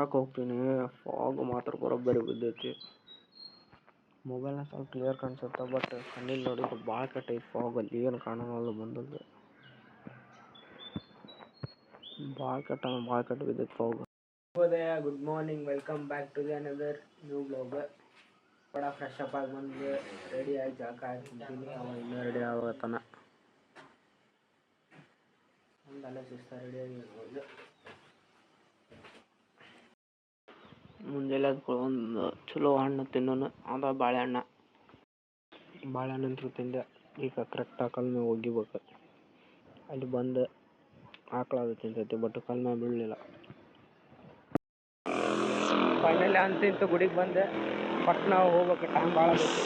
ಬರಕ್ಕೆ ಹೋಗ್ತೀನಿ, ಫಾಗ್ ಮಾತ್ರ ಬರೋಬ್ಬರಿ ಬಿದ್ದೈತಿ. ಮೊಬೈಲ್ನ ಸ್ವಲ್ಪ ಕ್ಲಿಯರ್ ಕಾಣಿಸುತ್ತೆ, ಬಟ್ ಕಣ್ಣಿಲ್ಲಿ ನೋಡಿದ್ರೆ ಭಾಳ ಕೆಟ್ಟೈತಿ ಫಾಗಲ್ಲಿ, ಏನು ಕಾಣೋಲ್ಲ ಬಂದದ್ದು. ಭಾಳ ಕೆಟ್ಟ ಬಿದ್ದೈತಿ fog. Good morning, welcome back to the another new blog. ಬಡ ಫ್ರೆಶ್ ಅಪ್ ಆಗಿ ಬಂದು ರೆಡಿ ಆಗಿ ಜಾಕ ಹಾಕ್ತಿದ್ದೀನಿ. ಅವ ಇನ್ನೂ ರೆಡಿ ಆಗತ್ತಾನ. ಒಂದು ಅಲ್ಲೇ ಸುಸ್ತ ರೆಡಿ ಆಗಿ ಮುಂಜಾನೆ ಒಂದು ಚಲೋ ಹಣ್ಣು ತಿನ್ನೋನು, ಅದ ಬಾಳೆಹಣ್ಣು ಅಂತೂ ತಿಂದೆ. ಈಗ ಕರೆಕ್ಟಾಗಿ ಕಲ್ ಮೇಲೆ ಒಗಿಬೇಕು. ಅಲ್ಲಿ ಬಂದು ಆಕಳ ಅದು ತಿಂತೈತಿ, ಬಟ್ ಕಲ್ ಮೇಲೆ ಬೀಳಲಿಲ್ಲ. ಫೈನಲಿ ಅಂತಿಂತು ಗುಡಿಗೆ ಬಂದೆ. ಬಟ್ ನಾವು ಹೋಗ್ಬೇಕು, ಟೈಮ್ ಭಾಳ ಬೇಕು.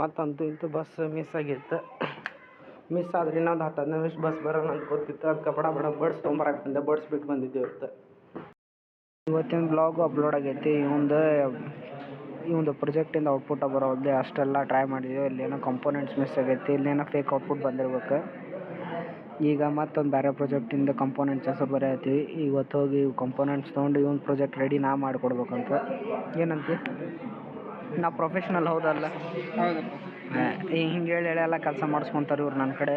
ಮತ್ತಂತೂ ಇಂತೂ ಬಸ್ ಮಿಸ್ ಆಗಿತ್ತು. ಮಿಸ್ ಆದ್ರೆ ಇನ್ನೊಂದು 10-15 ನಿಮಿಷ ಬಸ್ ಬರೋಣ ಅಂತ ಗೊತ್ತಿತ್ತು. ಅದಕ್ಕೆ ಬಡ ಬಡ್ಸ್ ತೊಗೊಂಬರಕ್ಕೆ ಬಂದೆ. ಬಡ್ಸ್ ಬಿಟ್ಟು ಬಂದಿದ್ದೆ ಇವತ್ತಿನ ಬ್ಲಾಗು ಅಪ್ಲೋಡ್ ಆಗೈತಿ. ಇವಂದು ಪ್ರೊಜೆಕ್ಟಿಂದ ಔಟ್ಪುಟ್ ಬರೋದೇ ಅಷ್ಟೆಲ್ಲ ಟ್ರೈ ಮಾಡಿದ್ವಿ. ಇಲ್ಲೇನೋ ಕಂಪೋನೆಂಟ್ಸ್ ಮಿಸ್ ಆಗೈತಿ, ಇಲ್ಲೇನೋ ಫೇಕ್ ಔಟ್ಪುಟ್ ಬಂದಿರ್ಬೇಕು. ಈಗ ಮತ್ತೊಂದು ಬೇರೆ ಪ್ರಾಜೆಕ್ಟಿಂದ ಕಂಪೋನೆಂಟ್ಸ್ ಹೆಸರು ಬರೆಯತ್ತೀವಿ. ಇವತ್ತು ಹೋಗಿ ಕಂಪೋನೆಂಟ್ಸ್ ತೊಗೊಂಡು ಇವೊಂದು ಪ್ರಾಜೆಕ್ಟ್ ರೆಡಿ ಮಾಡಿಕೊಡ್ಬೇಕಂತ. ಏನಂತ ನಾವು ಪ್ರೊಫೆಷ್ನಲ್ ಹೌದಲ್ಲ? ಹಿಂಗೆ ಹೇಳಿ ಎಲ್ಲ ಕೆಲಸ ಮಾಡಿಸ್ಕೊತಾರೆ ಇವ್ರು ನನ್ನ ಕಡೆ.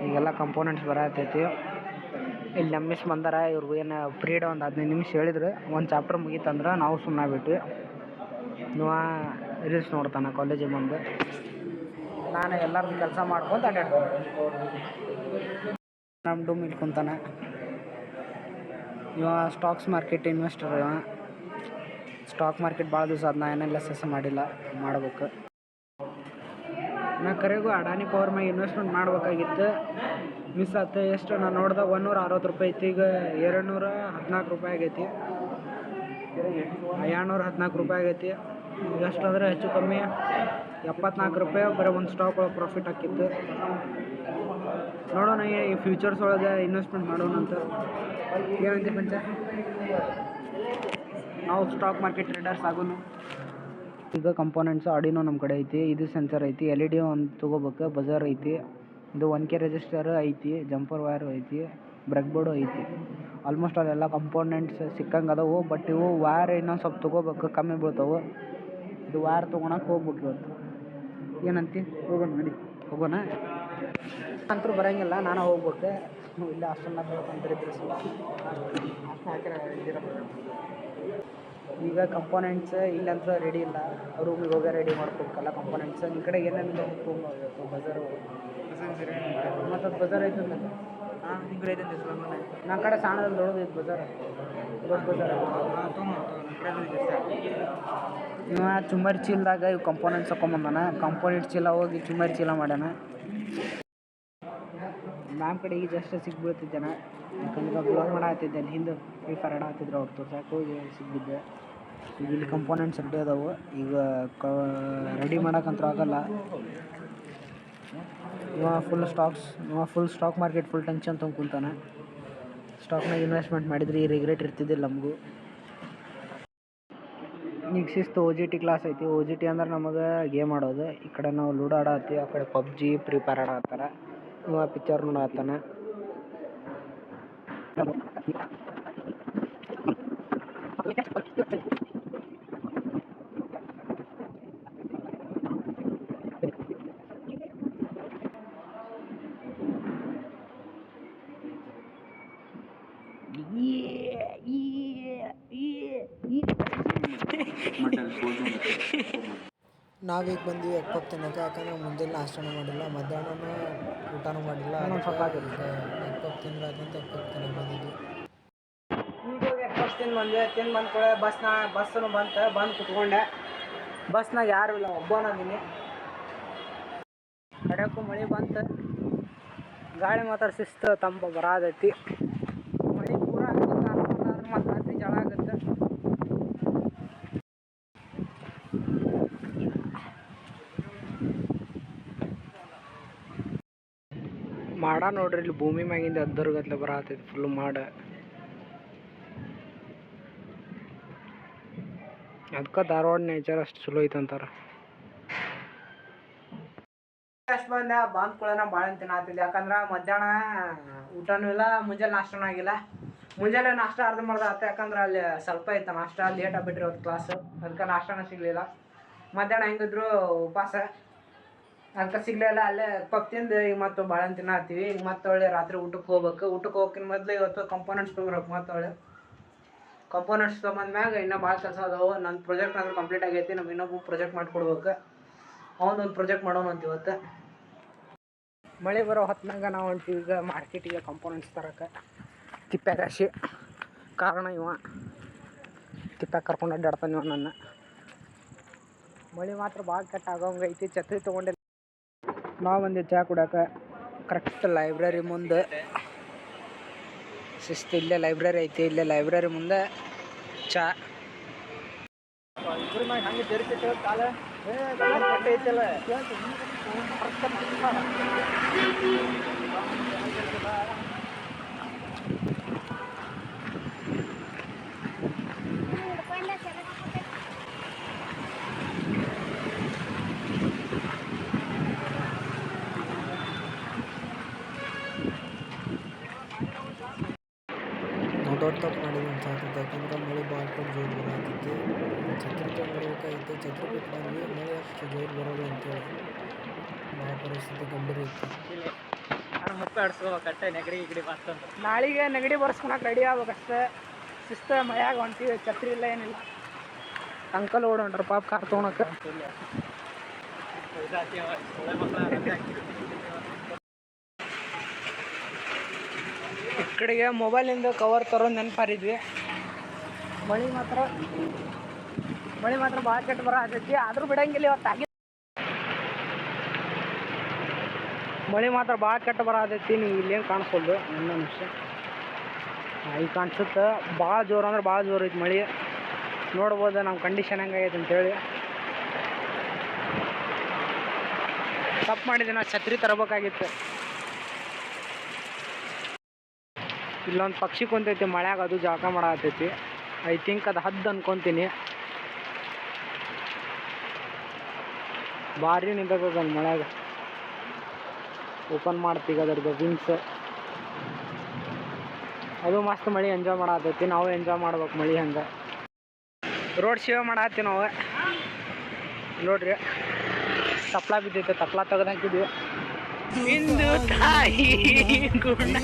ಈಗೆಲ್ಲ ಕಂಪೋನೆಂಟ್ಸ್ ಬರತೈತಿ. ಇಲ್ಲಿ ನಮ್ಮ ಮಿಸ್ ಬಂದಾರ. ಇವ್ರಿಗೂ ಏನು ಪೀರಿಯಡ್ ಒಂದು 15 ನಿಮಿಷ ಹೇಳಿದ್ರು. ಒಂದು ಚಾಪ್ಟರ್ ಮುಗೀತಂದ್ರೆ ನಾವು ಸುಮ್ಮನೆ ಬಿಟ್ವಿ. ನೀವು ರೀಲ್ಸ್ ನೋಡ್ತಾನೆ ಕಾಲೇಜಿಗೆ ಬಂದು. ನಾನು ಎಲ್ಲರದ್ದು ಕೆಲಸ ಮಾಡ್ಕೊಂಡು ಅಡ್ಡಾಡ್ತೀನಿ. ನಮ್ಮ ಡೂಮ್ ಇಟ್ಕೊತಾನೆ. ಇವ ಸ್ಟಾಕ್ಸ್ ಮಾರ್ಕೆಟ್ ಇನ್ವೆಸ್ಟರ್. ಇವ ಸ್ಟಾಕ್ ಮಾರ್ಕೆಟ್ ಭಾಳ ದಿವಸ ಅದನ್ನ NLSS ಮಾಡಿಲ್ಲ, ಮಾಡ್ಬೇಕು. ನಾ ಕರೆಗೂ ಅಡಾನಿ ಪವರ್ ಮ್ಯಾಗ ಇನ್ವೆಸ್ಟ್ಮೆಂಟ್ ಮಾಡ್ಬೇಕಾಗಿತ್ತು, ಮಿಸ್ ಆಯ್ತು. ಎಷ್ಟು ನಾನು ನೋಡ್ದೆ 160 ರೂಪಾಯಿ ಐತಿ. ಈಗ 214 ರೂಪಾಯಿ ಆಗೈತಿ. 214 ರೂಪಾಯಿ ಆಗೈತಿ. ಎಷ್ಟು ಅಂದರೆ ಹೆಚ್ಚು ಕಮ್ಮಿ 74 ರೂಪಾಯಿ ಬರೀ ಒಂದು ಸ್ಟಾಕ್ ಒಳಗೆ ಪ್ರಾಫಿಟ್ ಹಾಕಿತ್ತು. ನೋಡೋಣ ಈ ಫ್ಯೂಚರ್ಸ್ ಒಳಗೆ ಇನ್ವೆಸ್ಟ್ಮೆಂಟ್ ಮಾಡೋಣ ಅಂತ. ಏನಂತ ಪಂಚ, ನಾವು ಸ್ಟಾಕ್ ಮಾರ್ಕೆಟ್ ಟ್ರೇಡರ್ಸ್ ಆಗೋನು. ಈಗ ಕಂಪೋನೆಂಟ್ಸು ಆಡಿನೋ ನಮ್ಮ ಕಡೆ ಐತಿ. ಇದು ಸೆನ್ಸರ್ ಐತಿ, LED ಒಂದು ತೊಗೋಬೇಕು. ಬಜಾರ್ ಐತಿ, ಇದು 1K ರೆಜಿಸ್ಟರ್ ಐತಿ, ಜಂಪರ್ ವೈರ್ ಐತಿ, ಬ್ರೆಕ್ ಬೋರ್ಡು ಐತಿ. ಆಲ್ಮೋಸ್ಟ್ ಅಲ್ಲೆಲ್ಲ ಕಂಪೋನೆಂಟ್ಸ್ ಸಿಕ್ಕಂಗೆ ಅದಾವು. ಬಟ್ ಇವು ವೈರ್ ಇನ್ನೊಂದು ಸ್ವಲ್ಪ ತೊಗೋಬೇಕು, ಕಮ್ಮಿ ಬೀಳ್ತಾವೆ. ಇದು ವೈರ್ ತೊಗೊಳಕ್ಕೆ ಹೋಗ್ಬೇಕು ಇವತ್ತು. ಏನಂತ ಹೋಗೋಣ, ನಡಿ ಹೋಗೋಣ. ಅಂತೂ ಬರೋಂಗಿಲ್ಲ, ನಾನು ಹೋಗ್ಬೇಕು. ಇಲ್ಲ ಅಷ್ಟೊಂದು ಅಂತರಿದ್ರೆ ಈಗ ಕಂಪೋನೆಂಟ್ಸ್ ಇಲ್ಲಂತೂ ರೆಡಿ ಇಲ್ಲ. ರೂಮಿಗೆ ಹೋಗಿ ರೆಡಿ ಮಾಡ್ಕೋಬೇಕಲ್ಲ ಕಂಪೋನೆಂಟ್ಸ್. ನಿಮ್ಮ ಕಡೆ ಏನೇನಿಲ್ಲ ಬಜಾರು ಮತ್ತು ಅದು ಬಜಾರ್ ಐತೆ. ನಿಮ್ಮ ಕಡೆ ಐತೆ ನನ್ನ ಕಡೆ ಸಣ್ಣದಲ್ಲಿ ದೊಡ್ಡದೈತೆ ಬಜಾರ್, ದೊಡ್ಡ ಬಜಾರ್. ಇವ ಚುಮ್ಮರಿ ಚೀಲದಾಗ ಇವು ಕಂಪೋನೆಂಟ್ಸ್ ಹಾಕೊಂಬಂದಾನ. ಕಂಪೋನೆಂಟ್ ಚೀಲ ಹೋಗಿ ಚುಮ್ಮರಿ ಚೀಲ ಮಾಡ್ಯಾನ. ನಮ್ಮ ಕಡೆ ಈಗ ಜಸ್ಟ್ ಸಿಗ್ಬೀಳ್ತಿದ್ದೇನೆ. ಯಾಕಂದ್ರೆ ಬ್ಲಾಗ್ ಮಾಡತ್ತಿದ್ದೆ. ಅಲ್ಲಿ ಹಿಂದೆ ಫ್ರೀ ಫೈರ್ ಆಡತ್ತಿದ್ರು, ಅವ್ರು ತೋರ್ಸಕ್ಕೆ ಹೋಗಿ ಸಿಗ್ಬಿದ್ದೆ. ಈಗ ಇಲ್ಲಿ ಕಂಪೋನೆಂಟ್ಸ್ ರೆಡಿ ಅದಾವೆ. ಈಗ ರೆಡಿ ಮಾಡೋಕ್ಕಂತೂ ಆಗಲ್ಲ. ಇವ full stack market full tension ತೊಗೊಂಡು ಕುಂತಾನೆ. ಸ್ಟಾಕ್ನಾಗ ಇನ್ವೆಸ್ಟ್ಮೆಂಟ್ ಮಾಡಿದ್ರೆ ಈ ರಿಗ್ರೆಟ್ ಇರ್ತಿದ್ದಿಲ್ಲ ನಮಗೂ. ಈಗ ಶಿಸ್ತು OGT ಕ್ಲಾಸ್ ಐತಿ. OGT ಅಂದ್ರೆ ನಮಗೆ ಗೇಮ್ ಆಡೋದು. ಈ ಕಡೆ ನಾವು ಲೂಡೋ ಆಡತ್ತೀವಿ, ಆ ಕಡೆ PUBG ಫ್ರೀ ಫೈರ್ ಆಡತ್ತಾರ. ಇವ ಪಿಕ್ಚರ್ ನೋಡತ್ತಾನೆ. ನಾವೀಗ ಬಂದ್ವಿ ಎಗ್ ಪಫ್ ತಿನ್ನೋಕೆ. ಯಾಕಂದ್ರೆ ಮುಂಜಾನೆ ನಾಷ್ಟನೂ ಮಾಡಿಲ್ಲ, ಮಧ್ಯಾಹ್ನ ಊಟನೂ ಮಾಡಿಲ್ಲ. ಎಗ್ ಪಫ್ ತಿನ್ನಬೇಕಂತ ಎಗ್ ಪಫ್ ತಿನ್ನೋಕೆ ಬಂದಿದ್ವಿ. ಈಗ ಎಗ್ ಪಫ್ ತಿಂದು ಬಂದು ಕೂಡ ಬಸ್ಸನ್ನು ಬಂದು ಕುತ್ಕೊಂಡೆ. ಬಸ್ನಾಗ ಯಾರು ಇಲ್ಲ, ಒಬ್ಬನಾಗಿನಿ. ಕಡೆಗೂ ಮಳೆ ಬಂತು, ಗಾಳಿ ಮಾತ್ರ ಶಿಸ್ತು ತಂಪು ಬರಾದೈತಿ. ಮಳೆ ಪೂರ ಆಗುತ್ತೆ ಮತ್ತು ರಾತ್ರಿ ಜಳ ಆಗುತ್ತೆ. ಮಾಡ ನೋಡ್ರಿ, ಇಲ್ಲಿ ಭೂಮಿ ಮ್ಯಾಗಿಂದ ಅದ್ದರ್ಗತ್ಲೆ ಬರತೈತಿ ಫುಲ್ ಮಾಡ. ಅದಕ್ಕೆ ಧಾರವಾಡ ನೇಚರ್ ಅಷ್ಟು ಚಲೋ ಐತೆ ಅಂತಾರೆ. ಅಷ್ಟು ಬಂದ ಕೂಡನ ಭಾಳ ತಿನ್ನತ್ತಿದ್ದೆ. ಯಾಕಂದ್ರೆ ಮಧ್ಯಾಹ್ನ ಊಟನೂ ಇಲ್ಲ, ಮುಂಜಾನೆ ನಾಷ್ಟನೂ ಆಗಿಲ್ಲ. ಮುಂಜಾನೆ ನಾಷ್ಟ ಅರ್ಧಂಬರ್ಧ ಆಯ್ತು, ಯಾಕಂದ್ರೆ ಅಲ್ಲಿ ಸ್ವಲ್ಪ ಇತ್ತು ನಾಷ್ಟ, ಲೇಟ್ ಆಗ್ಬಿಟ್ರಿ ಅವತ್ತು ಕ್ಲಾಸು, ಅದಕ್ಕೆ ನಾಷ್ಟನೂ ಸಿಗಲಿಲ್ಲ. ಮಧ್ಯಾಹ್ನ ಹೆಂಗಿದ್ರು ಉಪವಾಸ, ಅದಕ್ಕೆ ಸಿಗಲಿಲ್ಲ. ಅಲ್ಲೇ ಪಪ್ ತಿಂದು ಈಗ ಮತ್ತು ಭಾಳ ತಿನ್ನತ್ತೀವಿ. ಈಗ ಮತ್ತೆ ಒಳ್ಳೆ ರಾತ್ರಿ ಊಟಕ್ಕೆ ಹೋಗ್ಬೇಕು. ಊಟಕ್ಕೆ ಹೋಗೋಕ್ಕಿಂತ ಮೊದಲು ಇವತ್ತು ಕಂಪೋನೆಂಟ್ಸ್ ತೊಗೊಬೇಕು. ಮತ್ತೆ ಒಳ್ಳೆ ಕಂಪೋನೆಂಟ್ಸ್ ತೊಗೊಂಬಂದ್ಮ್ಯಾಗ ಇನ್ನೂ ಭಾಳ ಕೆಲಸ ಅದಾವೆ. ನನ್ನ ಪ್ರಾಜೆಕ್ಟ್ ಅಂದ್ರೆ ಕಂಪ್ಲೀಟ್ ಆಗೈತಿ. ನಮ್ಗೆ ಇನ್ನೊಬ್ಬ ಪ್ರಾಜೆಕ್ಟ್ ಮಾಡಿಕೊಡ್ಬೇಕು. ಅವನೊಂದು ಪ್ರಾಜೆಕ್ಟ್ ಮಾಡೋಣ ಅಂತ ಇವತ್ತು. ಮಳೆ ಬರೋ ಹೊತ್ತಿನಾಗ ನಾವು ಹೊಂಟೀವಿ ಈಗ ಮಾರ್ಕೆಟಿಗೆ ಕಂಪೋನೆಂಟ್ಸ್ ತರಕ್ಕೆ. ತಿಪ್ಪ್ಯಾಗಾಶಿ ಕಾರಣ ಇವ ತಿಪ್ಪ್ಯಾಗ ಕರ್ಕೊಂಡು ಅಡ್ಡಾಡ್ತಾನೆ ಇವ ನನ್ನ. ಮಳೆ ಮಾತ್ರ ಭಾಳ ಕೆಟ್ಟ ಆಗೋಂಗೈತಿ. ಛತ್ರಿ ತೊಗೊಂಡಿಲ್ಲ. ನಾವು ಬಂದು ಚಹಾ ಕುಡಿಯೋಕೆ ಕರೆಕ್ಟ್ ಲೈಬ್ರರಿ ಮುಂದೆ ಶಿಸ್ತು. ಇಲ್ಲೇ ಲೈಬ್ರರಿ ಐತಿ, ಇಲ್ಲೇ ಲೈಬ್ರರಿ ಮುಂದೆ ಚಹಾ. ಹಂಗೆ ತೆರಿತೈತೆ ಕಾಲ ಐತಲ್ಲ. ದೊಡ್ಡ ತಪ್ಪು ಮಾಡಿದ್ವಿ ಅನ್ಸಾತೈತೆ. ಯಾಕಂದ್ರೆ ಮಳೆ ಭಾಳ ಜೋರು ಬರತ್ತಿತ್ತು. ಛತ್ರಿ ತೊಗೊಂಡ್ಬರ್ಬೇಕಾಗಿತ್ತು. ಛತ್ರಿ ಬಿಟ್ಟು ಬಂದ್ವಿ, ಮಳೆ ಅಷ್ಟು ಜೋರು ಬರೋದು ಅಂತೇಳಿ ಭಾಳ ಪರಿಸ್ಥಿತಿ ಗಂಭೀರ ಇತ್ತು. ನಾಳೆಗೆ ನೆಗಡಿ ಬರ್ಸ್ಕೊಳಕ್ಕೆ ರೆಡಿ ಆಗ್ಬೇಕಷ್ಟೇ. ಶಿಸ್ತು ಮಳೆಯಾಗ ಹೊಂಟೀವಿ, ಛತ್ರಿ ಇಲ್ಲ ಏನಿಲ್ಲ. ಅಂಕಲ್ ಓಡೋಣ್ರ ಪಾಪ ಕಾರ್ ತೊಗೊಳಕ್ಕೆ. ಈ ಕಡೆಗೆ ಮೊಬೈಲಿಂದ ಕವರ್ ತರೋದು ನೆನಪಾರಿದ್ವಿ. ಮಳೆ ಮಾತ್ರ ಭಾಳ ಕೆಟ್ಟ ಬರತೈತಿ. ಆದರೂ ಬಿಡಂಗಿಲ್ಲ ಇವತ್ತು ಆಗಿ. ಮಳೆ ಮಾತ್ರ ಭಾಳ ಕೆಟ್ಟ ಬರತೈತಿ. ನೀವು ಇಲ್ಲೇನು ಕಾಣಿಸ್ಬೋದು ನನ್ನ ನಿಮಿಷ. ಈಗ ಕಾಣಿಸುತ್ತೆ. ಭಾಳ ಜೋರು ಅಂದ್ರೆ ಭಾಳ ಜೋರು ಐತಿ ಮಳೆ. ನೋಡ್ಬೋದು ನಮ್ಮ ಕಂಡೀಷನ್ ಹೆಂಗಾಗೈತೆ ಅಂತೇಳಿ. ತಪ್ಪು ಮಾಡಿದೆ, ನಾ ಛತ್ರಿ ತರಬೇಕಾಗಿತ್ತು. ಇಲ್ಲೊಂದು ಪಕ್ಷಿ ಕುಂತೈತಿ ಮಳ್ಯಾಗ, ಅದು ಜಳಕ ಮಾಡತ್ತೈತಿ. ಐ ಥಿಂಕ್ ಅದು ಹದ್ದು ಅನ್ಕೊತೀನಿ. ಭಾರಿ ನಿಂತದ ಮಳ್ಯಾಗ. ಓಪನ್ ಮಾಡ್ತೀಗ ಅದ್ರದ್ದು ವಿಂಗ್ಸ್. ಅದು ಮಸ್ತ್ ಮಳೆ ಎಂಜಾಯ್ ಮಾಡತ್ತೈತಿ. ನಾವು ಎಂಜಾಯ್ ಮಾಡ್ಬೇಕು ಮಳೆ ಹಂಗೆ. ರೋಡ್ ಸೇವ್ ಮಾಡತ್ತೀವಿ ನಾವು. ನೋಡ್ರಿ ತಪ್ಲ ಬಿದ್ದೈತೆ, ತಪ್ಲ ತೆಗೆದು ಹಾಕಿದ್ವಿ. ಇಂದು ತಾಯಿ ಗುಣ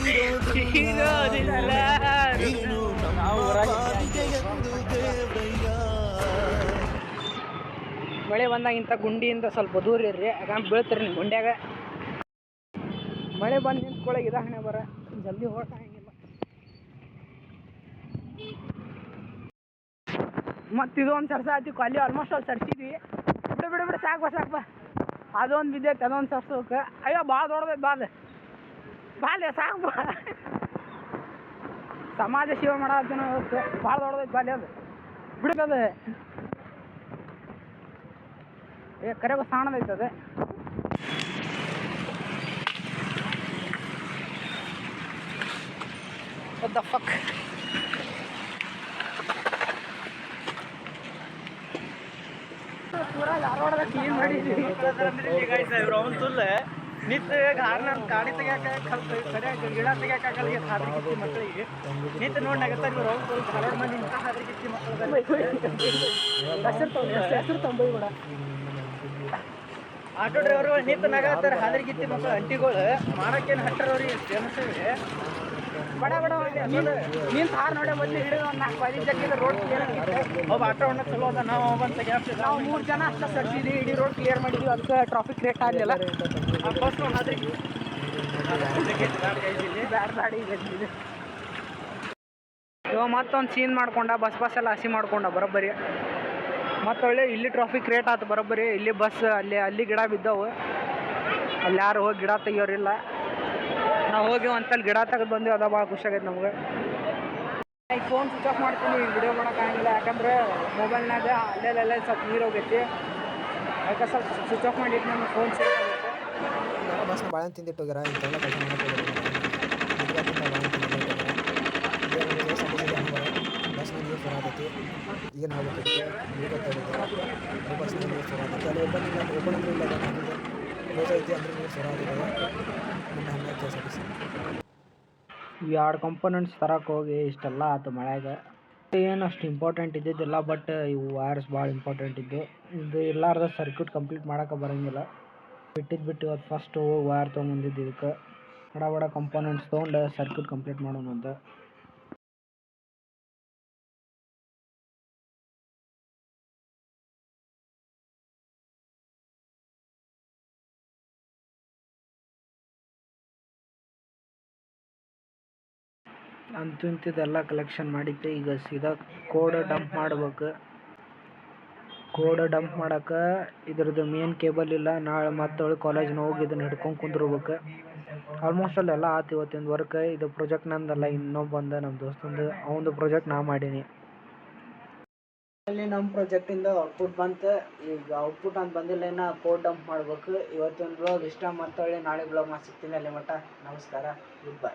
ಮಳೆ ಬಂದಾಗ ಇಂಥ ಗುಂಡಿಯಿಂದ ಸ್ವಲ್ಪ ದೂರ ಇರ್ರಿ, ಯಾಕಂದ್ರೆ ಬೀಳ್ತೀರಿ ನಿಮ್ಮ ಗುಂಡ್ಯಾಗ. ಮಳೆ ಬಂದು ನಿಂತ್ಕೊಳ್ಳಿ ಇದಾಗಣೆ ಬರ ಜಲ್ದಿ ಹೊರಟಾಗಿಲ್ಲ. ಮತ್ತು ಇದು ಒಂದು ಸರ್ಸ ಆಯ್ತು. ಅಲ್ಲಿ ಆಲ್ಮೋಸ್ಟ್ ಅಲ್ಲಿ ಸರ್ಸಿದ್ವಿ. ಬಿಡು ಸಾಕು ಬಾ. ಅದೊಂದು ಬಿದ್ದೈತೆ, ಅದೊಂದು ಸರ್ಸೋಕೆ. ಅಯ್ಯೋ ಭಾಳ ದೊಡ್ಡದೈತೆ. ಬಾಲೆ ಸಾಕು ಬಾ. ಸಮಾಜ ಸೇವೆ ಮಾಡತ್ತೀವಿ ಇವತ್ತು. ಭಾಳ ದೊಡ್ಡದೈತೆ ಬಾಲೆ ಅದು. ಬಿಡ್ತದೆ ಕರೆಗೂ ಸಾಣದೈತೆ ಅದು. What the fuck? ಪೂರಾ ಧಾರವಾಡದ ಕ್ಲೀನ್ ಮಾಡಿದ್ವಿ. ಅವನ್ ತುಲ್ಲ ನಿಂತು ಗಾರ್ನ ಗಾಡಿ ತೆಗಿಯಾಕ ಸರಿಯಾಗಿ ಗಿಡ ತೆಗಿಯಾಕಾಗಲ್ಲ. ಹಾದ್ರಿಗಿತ್ತಿ ಮಕ್ಕಳಿಗೆ ನಿಂತು ನೋಡ್ನಾಗತ್ತಾರೆ ಇವ್ರು. ಅವ್ನು ತುಲ್ ಧಾರವಾಡ ಮಂದಿ ಇಂಥ ಹಾದ್ರಿಗಿತ್ತಿ ಮಕ್ಕಳು ಹೆಸರು ತಂಬೈ ಕೂಡ ಆಟೋ ಡ್ರೈವರು ನಿಂತು ನಗತ್ತಾರೆ. ಹಾದ್ರಿಗಿತ್ತಿ ಮಕ್ಕಳು ಅಂಟಿಗಳು ಮಾರಕ್ಕೇನು ಹಟ್ಟರವ್ರಿಗೆ ಫೇಮಸ್ ಇದೆ. ಬಡ ನೀನು ಸಾರು ನೋಡೇ ಮೊದಲು ಹಿಡಿದು ಒಂದು 4-5 ಜಗ್ಗಿದ ರೋಡ್ ಕ್ಲಿಯರ್ ಆಗಿತ್ತು. ಒಬ್ಬ ಆಟೋ ಅಣ್ಣ ಚಲೋ ಅದ. ನಾವು ಬಂದು ತೆಗಿಯಾಕ್ತಿದ್ವಿ. ನಾವು 3 ಜನ ಅಷ್ಟೇ ಸರ್ಸಿದ್ವಿ, ಇಡೀ ರೋಡ್ ಕ್ಲಿಯರ್ ಮಾಡಿದ್ವಿ. ಅದಕ್ಕೆ ಟ್ರಾಫಿಕ್ ರೇಟ್ ಆಗಲಿಲ್ಲ. ಫಸ್ಟ್ ಒಂದು ಹಾದ್ರಿಗೆ ಗಾಡಿ ಇವಾಗ ಮತ್ತೊಂದು ಸೀನ್ ಮಾಡ್ಕೊಂಡ. ಬಸ್ ಎಲ್ಲ ಹಸಿ ಮಾಡ್ಕೊಂಡ ಬರೋಬ್ಬರಿ. ಮತ್ತೊಳ್ಳೆ ಇಲ್ಲಿ ಟ್ರಾಫಿಕ್ ರೇಟ್ ಆಯ್ತು ಬರೋಬ್ಬರಿ. ಇಲ್ಲಿ ಬಸ್ ಅಲ್ಲಿ ಗಿಡ ಬಿದ್ದವು. ಅಲ್ಲಿ ಯಾರು ಹೋಗಿ ಗಿಡ ತೆಗಿಯೋರಿಲ್ಲ. ನಾವು ಹೋಗಿ ಒಂದ್ಸಲ ಗಿಡ ತೆಗೆದು ಬಂದೀವಿ. ಅದ ಭಾಳ ಖುಷಿ ಆಗೈತೆ ನಮ್ಗೆ. ಈಗ ಫೋನ್ ಸ್ವಿಚ್ ಆಫ್ ಮಾಡ್ತೀನಿ, ಈಗ ವಿಡಿಯೋ ಮಾಡೋಕ್ಕಾಗಿಲ್ಲ. ಯಾಕಂದ್ರೆ ಮೊಬೈಲ್ನಾಗ ಅಲ್ಲೆಲ್ಲ ಸ್ವಲ್ಪ ನೀರು ಹೋಗೈತಿ. ಅದಕ್ಕೆ ಸ್ವಲ್ಪ ಸ್ವಿಚ್ ಆಫ್ ಮಾಡಿಟ್ಟು ನಮ್ಮ ಫೋನ್ ಸೇಫ್ ಆಗುತ್ತೆ. ಬಸ್ನ ಬಾಳೆಹಣ್ಣು ತಿಂದಿಟ್ಟೋಗ್ಯಾರ. ಇಂಥವೆಲ್ಲ ಕೆಲಸ ಮಾಡೋಕೆ ಬಸ್ನ ನೀರು ಬರತೈತಿ. ಏನು ಆಗ್ಬೇಕೈತಿ ನೀರು ಗೊತ್ತಾಗುತ್ತೆ. ಬಸ್ನ ನೀರು ಬರತೈತಿ. ಅಲ್ಲಿ ಓಪನ್ ಅಂದ್ರೆ ಇಲ್ಲ. ಕ್ಲೋಸ್ ಐತಿ ಅಂದ್ರೆ ನೀವು ಸರ ಆಗಿದ್ದಾವೆ ಮುಂದೆ ಹಂಗೆ K S R T C. ಇವು ಎರಡು ಕಂಪೋನೆಂಟ್ಸ್ ತರಕ್ಕೆ ಹೋಗಿ ಇಷ್ಟೆಲ್ಲ ಆಯ್ತು ಮಳೆಗೆ. ಏನು ಅಷ್ಟು ಇಂಪಾರ್ಟೆಂಟ್ ಇದ್ದಿದ್ದಿಲ್ಲ, ಬಟ್ ಇವು ವೈರ್ಸ್ ಭಾಳ ಇಂಪಾರ್ಟೆಂಟ್ ಇದ್ದು. ಇದು ಇಲ್ಲಾರ್ದ ಸರ್ಕ್ಯೂಟ್ ಕಂಪ್ಲೀಟ್ ಮಾಡೋಕೆ ಬರೋಂಗಿಲ್ಲ. ಬಿಟ್ಟು ಇವತ್ತು ಫಸ್ಟ್ ಹೋಗಿ ವೈರ್ ತೊಗೊಂಬಂದಿದ್ದು ಇದಕ್ಕೆ ಬಡ ಕಂಪೋನೆಂಟ್ಸ್ ತೊಗೊಂಡು ಸರ್ಕ್ಯೂಟ್ ಕಂಪ್ಲೀಟ್ ಮಾಡೋಣ ಅಂತ. ಅಂತೂ ಇಂಥದ್ದೆಲ್ಲ ಕಲೆಕ್ಷನ್ ಮಾಡಿದ್ದೆ. ಈಗ ಸೀದಾ ಕೋಡ್ ಡಂಪ್ ಮಾಡ್ಬೇಕು. ಕೋಡ್ ಡಂಪ್ ಮಾಡೋಕೆ ಇದ್ರದ್ದು ಮೇನ್ ಕೇಬಲ್ ಇಲ್ಲ. ನಾಳೆ ಮತ್ತೆ ಕಾಲೇಜ್ನ ಹೋಗಿ ಇದನ್ನು ಹಿಡ್ಕೊಂಡು ಕುಂದಿರ್ಬೇಕು. ಆಲ್ಮೋಸ್ಟ್ ಅಲ್ಲೆಲ್ಲ ಆಯ್ತು ಇವತ್ತಿನ ವರ್ಕ್. ಇದು ಪ್ರಾಜೆಕ್ಟ್ ನಂದಲ್ಲ, ಇನ್ನೊಬ್ಬಂದ ನಮ್ಮ ದೋಸ್ತಂದು, ಅವನದು ಪ್ರಾಜೆಕ್ಟ್ ನಾ ಮಾಡೀನಿ. ಅಲ್ಲಿ ನಮ್ಮ ಪ್ರಾಜೆಕ್ಟಿಂದ ಔಟ್ಪುಟ್ ಬಂತು. ಈಗ ಔಟ್ಪುಟ್ ಅಂತ ಬಂದಿಲ್ಲ, ಇನ್ನು ಕೋಡ್ ಡಂಪ್ ಮಾಡ್ಬೇಕು. ಇವತ್ತಿನ ಬ್ಲಾಗ್ ಇಷ್ಟ, ಮತ್ತೆ ನಾಳೆ ಬ್ಲಾಗ್ ಸಿಗ್ತೀನಿ. ಅಲ್ಲಿ ಮಟ್ಟ ನಮಸ್ಕಾರ, ಗುಡ್ ಬೈ.